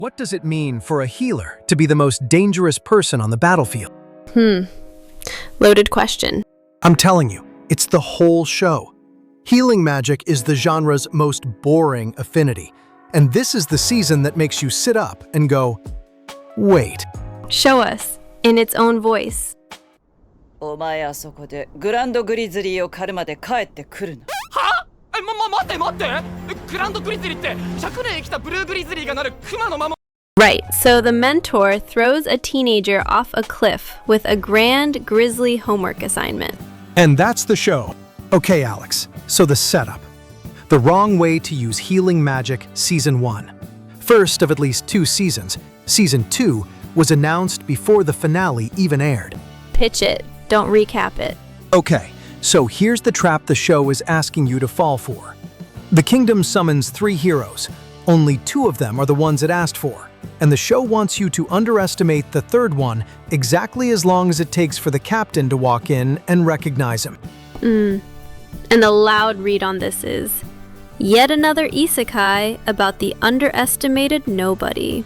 What does it mean for a healer to be the most dangerous person on the battlefield? Loaded question. I'm telling you, it's the whole show. Healing magic is the genre's most boring affinity, and this is the season that makes you sit up and go, wait. Show us, in its own voice. お前あそこでグランドグリズリーを狩るまで帰ってくるな。は？待って。グランドグリズリーって100年生きたブルーグリズリーがなるクマの守。 Right, so the mentor throws a teenager off a cliff with a grand grisly homework assignment. And that's the show. Okay, Alex, so the setup. The Wrong Way to Use Healing Magic Season 1. First of at least 2 seasons, Season 2 was announced before the finale even aired. Pitch it, don't recap it. Okay, so here's the trap the show is asking you to fall for. The kingdom summons 3 heroes. Only 2 of them are the ones it asked for, and the show wants you to underestimate the third one exactly as long as it takes for the captain to walk in and recognize him. And the loud read on this is, yet another isekai about the underestimated nobody.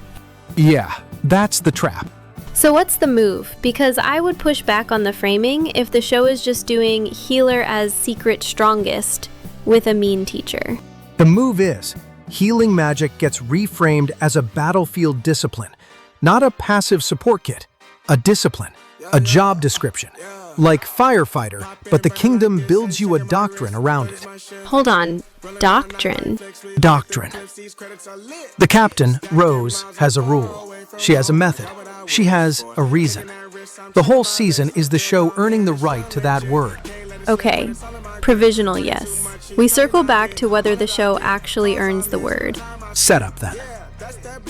Yeah, that's the trap. So what's the move? Because I would push back on the framing if the show is just doing healer as secret strongest with a mean teacher. The move is, healing magic gets reframed as a battlefield discipline, not a passive support kit, a discipline, a job description. Like firefighter, but the kingdom builds you a doctrine around it. Hold on, doctrine? Doctrine. The captain, Rose, has a rule. She has a method. She has a reason. The whole season is the show earning the right to that word. Okay, provisional yes. We circle back to whether the show actually earns the word. Setup then.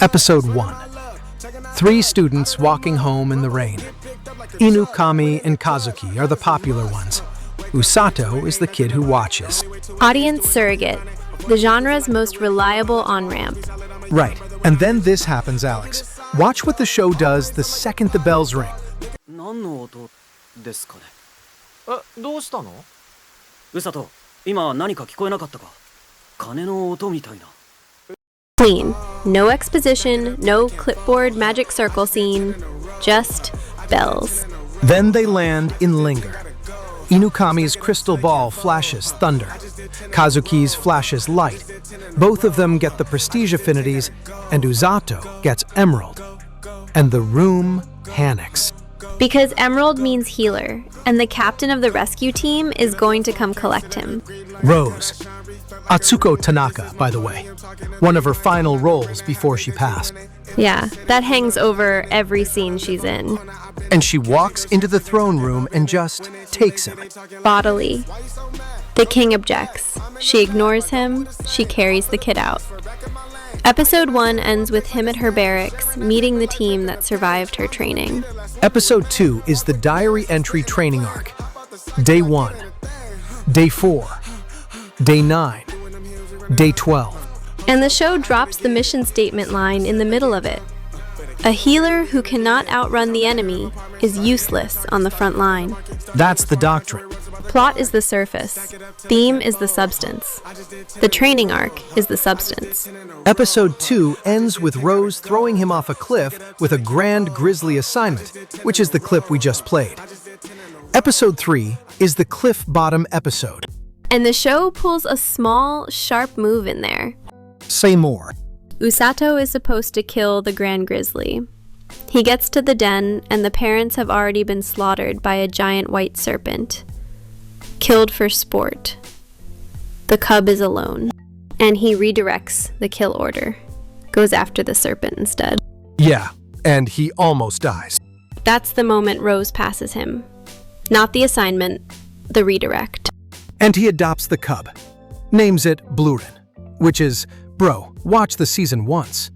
Episode 1. 3 students walking home in the rain. Inukami and Kazuki are the popular ones. Usato is the kid who watches. Audience surrogate, the genre's most reliable on-ramp. Right, and then this happens, Alex. Watch what the show does the second the bells ring. 何の音ですかね。どうしたの？うさと、今何か聞こえなかったか。鐘の音みたいな。 Clean. No exposition, no clipboard magic circle scene, just bells. Then they land in Linger. Inukami's crystal ball flashes thunder. Kazuki's flashes light. Both of them get the prestige affinities, and Usato gets emerald. And the room panics. Because emerald means healer, and the captain of the rescue team is going to come collect him. Rose. Atsuko Tanaka, by the way. One of her final roles before she passed. Yeah, that hangs over every scene she's in. And she walks into the throne room and just takes him. Bodily. The king objects. She ignores him. She carries the kid out. Episode 1 ends with him at her barracks, meeting the team that survived her training. Episode 2 is the diary entry training arc. Day 1. Day 4. Day 9. Day 12. And the show drops the mission statement line in the middle of it. A healer who cannot outrun the enemy is useless on the front line. That's the doctrine. Plot is the surface. Theme is the substance. The training arc is the substance. Episode 2 ends with Rose throwing him off a cliff with a grand grisly assignment, which is the clip we just played. Episode 3 is the cliff bottom episode. And the show pulls a small, sharp move in there. Say more. Usato is supposed to kill the Grand Grizzly. He gets to the den, and the parents have already been slaughtered by a giant white serpent. Killed for sport. The cub is alone, and he redirects the kill order. Goes after the serpent instead. Yeah, and he almost dies. That's the moment Rose passes him. Not the assignment, the redirect. And he adopts the cub. Names it Blurin, which is, bro, watch the season once.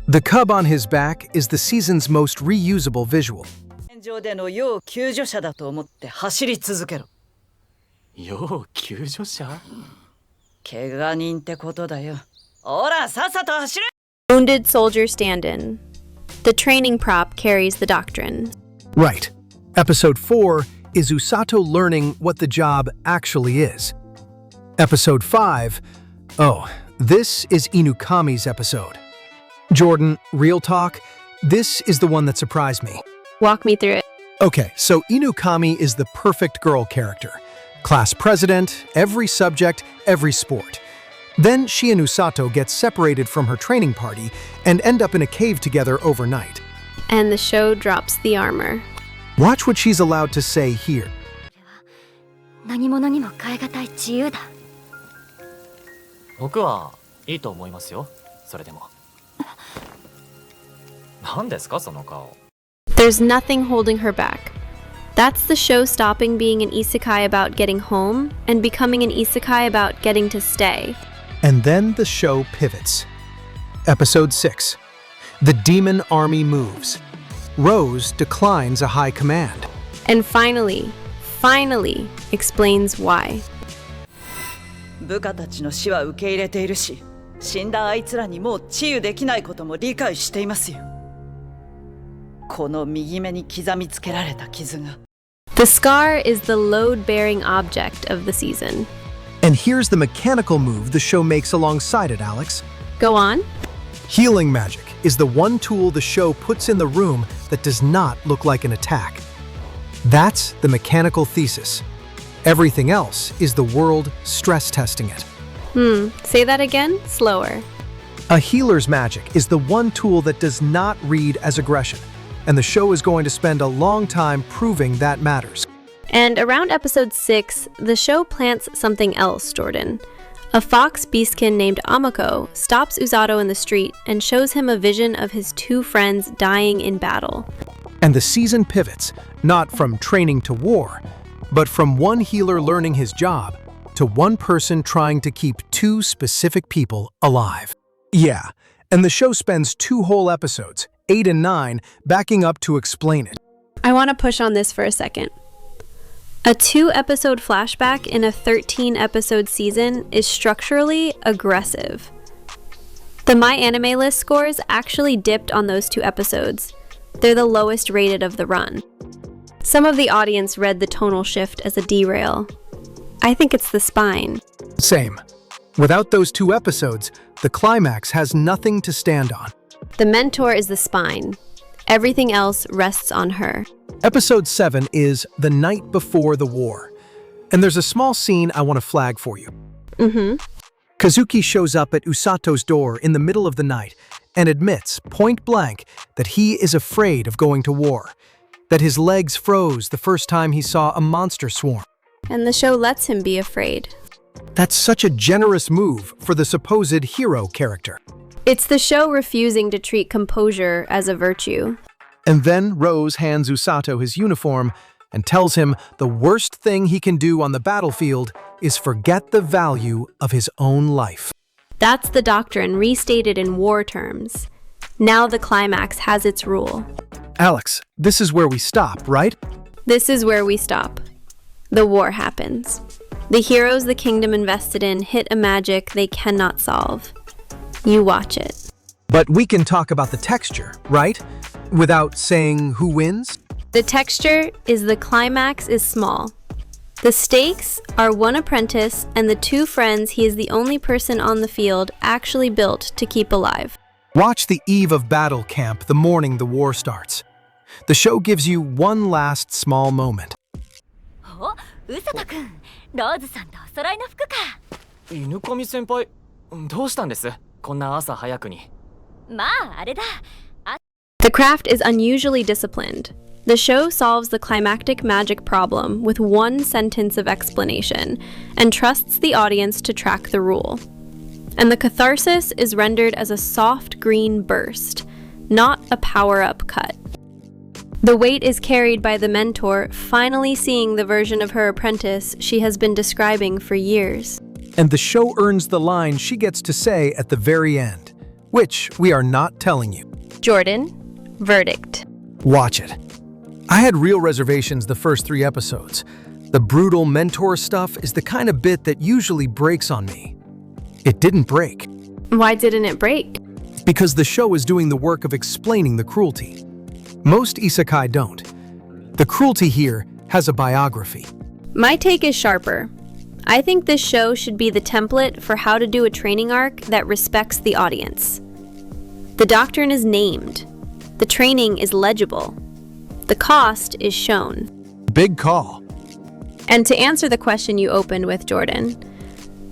The cub on his back is the season's most reusable visual. 戦場での要救助者だと思って走り続けろ。要救助者？怪我人ってことだよ。ほら、さっさと走れ。 Wounded soldier stand-in. The training prop carries the doctrine. Right. Episode 4 is Usato learning what the job actually is. Episode 5, oh, this is Inukami's episode. Jordan, real talk, this is the one that surprised me. Walk me through it. Okay, so Inukami is the perfect girl character. Class president, every subject, every sport. Then she and Usato get separated from her training party and end up in a cave together overnight. And the show drops the armor. Watch what she's allowed to say here. 何者にも代え難い自由だ。僕はいいと思いますよ。それでも。何ですかその顔。There's nothing holding her back. That's the show stopping being an isekai about getting home and becoming an isekai about getting to stay. And then the show pivots. Episode 6. The demon army moves. Rose declines a high command. And finally explains why. 部下たちの死は受け入れているし、死んだあいつらにもう治癒できないことも理解していますよ。この右目に刻みつけられた傷が。The scar is the load-bearing object of the season. And here's the mechanical move the show makes alongside it, Alex. Go on. Healing magic is the one tool the show puts in the room that does not look like an attack. That's the mechanical thesis. Everything else is the world stress testing it. Say that again, slower. A healer's magic is the one tool that does not read as aggression, and the show is going to spend a long time proving that matters. And around episode 6, the show plants something else, Jordan. A fox beastkin named Amako stops Usato in the street and shows him a vision of his two friends dying in battle. And the season pivots, not from training to war, but from one healer learning his job to one person trying to keep two specific people alive. Yeah, and the show spends 2 whole episodes, 8 and 9, backing up to explain it. I want to push on this for a second. A 2-episode flashback in a 13-episode season is structurally aggressive. The MyAnimeList scores actually dipped on those 2 episodes. They're the lowest rated of the run. Some of the audience read the tonal shift as a derail. I think it's the spine. Same. Without those 2 episodes, the climax has nothing to stand on. The mentor is the spine. Everything else rests on her. Episode 7 is The Night Before the War. And there's a small scene I want to flag for you. Kazuki shows up at Usato's door in the middle of the night and admits, point blank, that he is afraid of going to war, that his legs froze the first time he saw a monster swarm. And the show lets him be afraid. That's such a generous move for the supposed hero character. It's the show refusing to treat composure as a virtue. And then Rose hands Usato his uniform and tells him the worst thing he can do on the battlefield is forget the value of his own life. That's the doctrine restated in war terms. Now the climax has its rule. Alex, this is where we stop, right? This is where we stop. The war happens. The heroes the kingdom invested in hit a magic they cannot solve. You watch it. But we can talk about the texture, right? Without saying who wins? The texture is the climax is small. The stakes are one apprentice and the 2 friends he is the only person on the field actually built to keep alive. Watch the eve of battle camp the morning the war starts. The show gives you one last small moment. お、ウサト君、ローズさんとお揃いの服か。犬神先輩、どうしたんです？こんな朝早くに。まあ、あれだ。The craft is unusually disciplined. The show solves the climactic magic problem with 1 sentence of explanation and trusts the audience to track the rule. And the catharsis is rendered as a soft green burst, not a power-up cut. The weight is carried by the mentor finally seeing the version of her apprentice she has been describing for years. And the show earns the line she gets to say at the very end, which we are not telling you. Jordan, verdict. Watch it. I had real reservations the first 3 episodes. The brutal mentor stuff is the kind of bit that usually breaks on me. It didn't break. Why didn't it break? Because the show is doing the work of explaining the cruelty. Most isekai don't. The cruelty here has a biography. My take is sharper. I think this show should be the template for how to do a training arc that respects the audience. The doctrine is named. The training is legible. The cost is shown. Big call. And to answer the question you opened with, Jordan,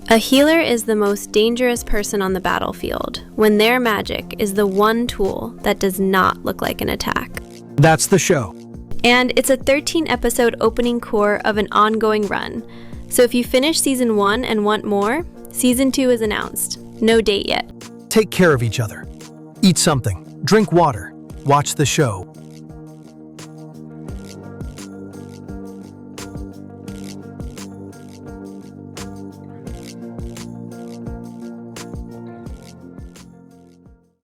a healer is the most dangerous person on the battlefield when their magic is the one tool that does not look like an attack. That's the show. And it's a 13-episode opening cour of an ongoing run. So if you finish season 1 and want more, season 2 is announced. No date yet. Take care of each other. Eat something. Drink water. Watch the show.